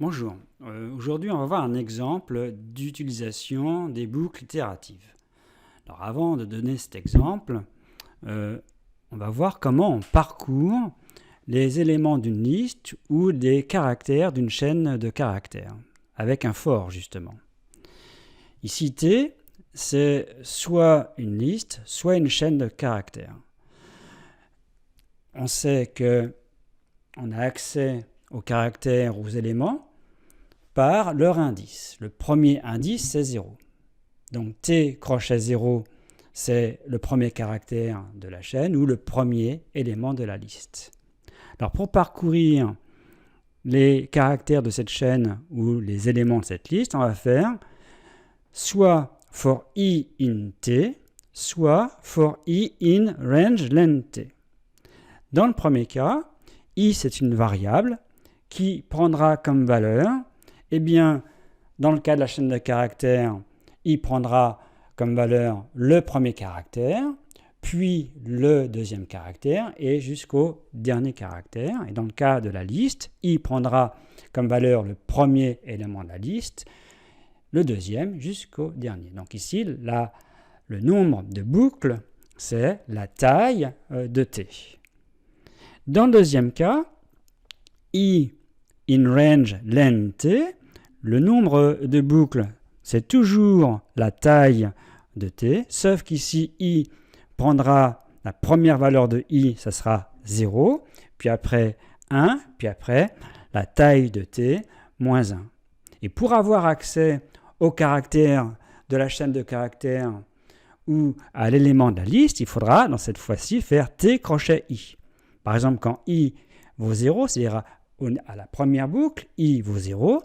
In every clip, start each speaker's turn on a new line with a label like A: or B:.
A: Bonjour, aujourd'hui on va voir un exemple d'utilisation des boucles itératives. Alors avant de donner cet exemple, on va voir comment on parcourt les éléments d'une liste ou des caractères d'une chaîne de caractères, avec un for justement. Ici T, c'est soit une liste, soit une chaîne de caractères. On sait qu'on a accès aux caractères, aux éléments, par leur indice. Le premier indice, c'est 0. Donc T crochet 0, c'est le premier caractère de la chaîne ou le premier élément de la liste. Alors pour parcourir les caractères de cette chaîne ou les éléments de cette liste, on va faire soit for I in T, soit for I in range len T. Dans le premier cas, I c'est une variable qui prendra comme valeur, eh bien, dans le cas de la chaîne de caractères, I prendra comme valeur le premier caractère, puis le deuxième caractère et jusqu'au dernier caractère. Et dans le cas de la liste, I prendra comme valeur le premier élément de la liste, le deuxième jusqu'au dernier. Donc ici, le nombre de boucles, c'est la taille de T. Dans le deuxième cas, I in range len T, le nombre de boucles, c'est toujours la taille de T, sauf qu'ici, I prendra la première valeur de I, ça sera 0, puis après 1, puis après la taille de T, moins 1. Et pour avoir accès au caractère de la chaîne de caractères ou à l'élément de la liste, il faudra, dans cette fois-ci, faire T crochet I. Par exemple, quand I vaut 0, c'est-à-dire à la première boucle, I vaut 0.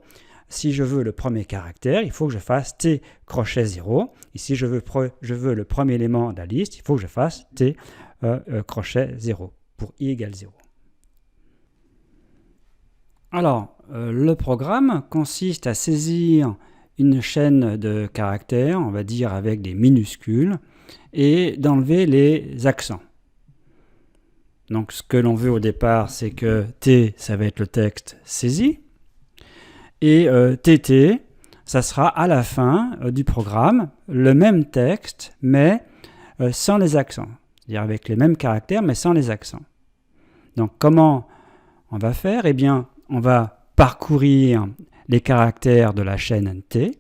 A: Si je veux le premier caractère, il faut que je fasse T crochet 0. Et si je veux le premier élément de la liste, il faut que je fasse T crochet 0 pour I égale 0. Alors, le programme consiste à saisir une chaîne de caractères, on va dire avec des minuscules, et d'enlever les accents. Donc ce que l'on veut au départ, c'est que T, ça va être le texte saisi, et TT, ça sera à la fin du programme le même texte, mais sans les accents. C'est-à-dire avec les mêmes caractères, mais sans les accents. Donc comment on va faire? Eh bien, on va parcourir les caractères de la chaîne T,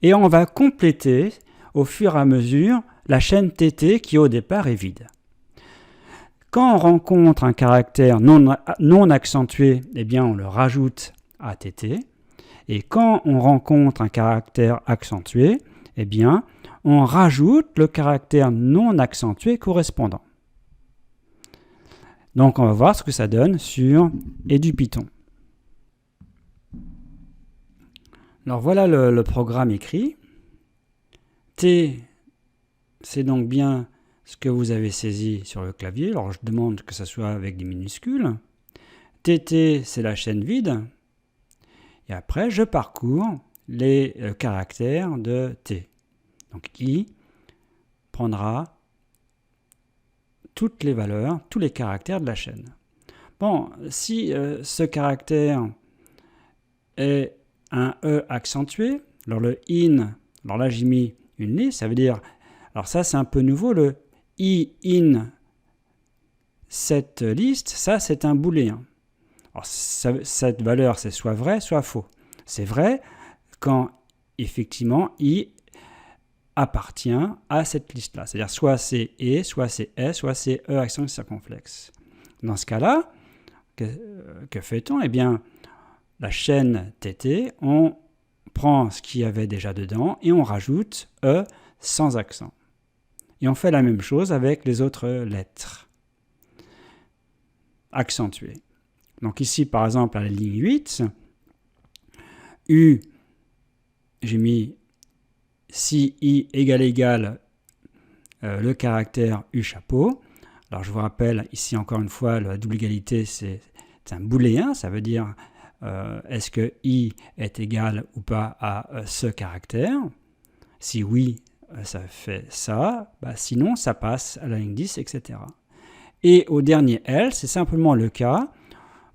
A: et on va compléter au fur et à mesure la chaîne TT qui au départ est vide. Quand on rencontre un caractère non accentué, eh bien on le rajoute à TT. Et quand on rencontre un caractère accentué, eh bien on rajoute le caractère non accentué correspondant. Donc on va voir ce que ça donne sur EduPython. Alors voilà le programme écrit. T, c'est donc bien ce que vous avez saisi sur le clavier. Alors je demande que ça soit avec des minuscules. TT, c'est la chaîne vide. Et après, je parcours les caractères de T. Donc I prendra toutes les valeurs, tous les caractères de la chaîne. Bon, si ce caractère est un E accentué, alors le IN, alors là j'ai mis une liste, ça veut dire, alors ça c'est un peu nouveau, le I in cette liste, ça c'est un booléen. Alors, cette valeur c'est soit vrai, soit faux. C'est vrai quand effectivement I appartient à cette liste-là. C'est-à-dire soit c'est E, soit c'est S, soit c'est E accent circonflexe. Dans ce cas-là, que fait-on? Eh bien, la chaîne TT, on prend ce qu'il y avait déjà dedans et on rajoute E sans accent. Et on fait la même chose avec les autres lettres accentuées. Donc ici, par exemple, à la ligne 8, U, j'ai mis si I égale le caractère U chapeau. Alors je vous rappelle, ici encore une fois, la double égalité, c'est un booléen, ça veut dire est-ce que I est égal ou pas à ce caractère. Si oui, ça fait ça, sinon ça passe à la ligne 10, etc. Et au dernier L, c'est simplement le cas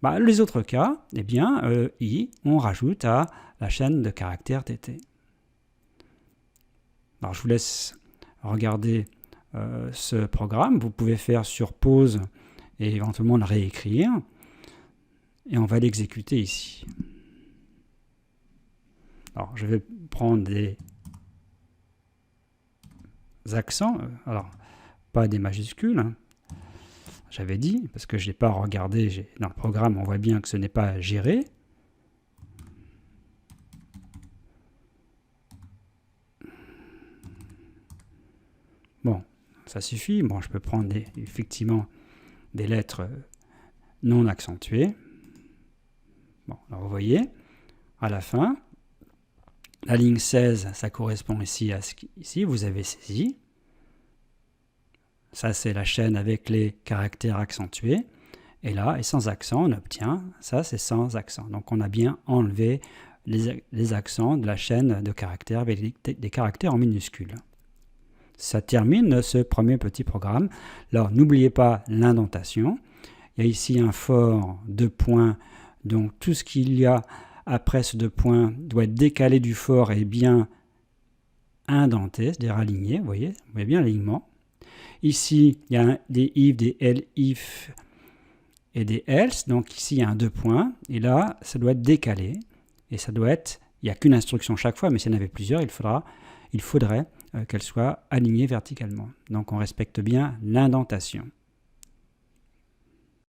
A: Les autres cas, eh bien, I, on rajoute à la chaîne de caractères TT. Alors, je vous laisse regarder ce programme. Vous pouvez faire sur pause et éventuellement le réécrire. Et on va l'exécuter ici. Alors, je vais prendre des accents. Alors, pas des majuscules, hein. J'avais dit, parce que je n'ai pas regardé, dans le programme, on voit bien que ce n'est pas géré. Bon, ça suffit. Bon, je peux prendre effectivement des lettres non accentuées. Bon, alors vous voyez, à la fin, la ligne 16, ça correspond ici à ce qu'ici vous avez saisi. Ça, c'est la chaîne avec les caractères accentués. Et là, et sans accent, on obtient, ça c'est sans accent. Donc on a bien enlevé les accents de la chaîne de caractères avec des caractères en minuscules. Ça termine ce premier petit programme. Alors n'oubliez pas l'indentation. Il y a ici un for 2 points. Donc tout ce qu'il y a après ce 2 points doit être décalé du for et bien indenté, c'est-à-dire aligné. Vous voyez bien l'alignement. Ici, il y a des if, des elif et des else. Donc ici, il y a un 2 points. Et là, ça doit être décalé. Et ça doit être, il n'y a qu'une instruction chaque fois, mais s'il y en avait plusieurs, il faudrait qu'elle soit alignée verticalement. Donc on respecte bien l'indentation.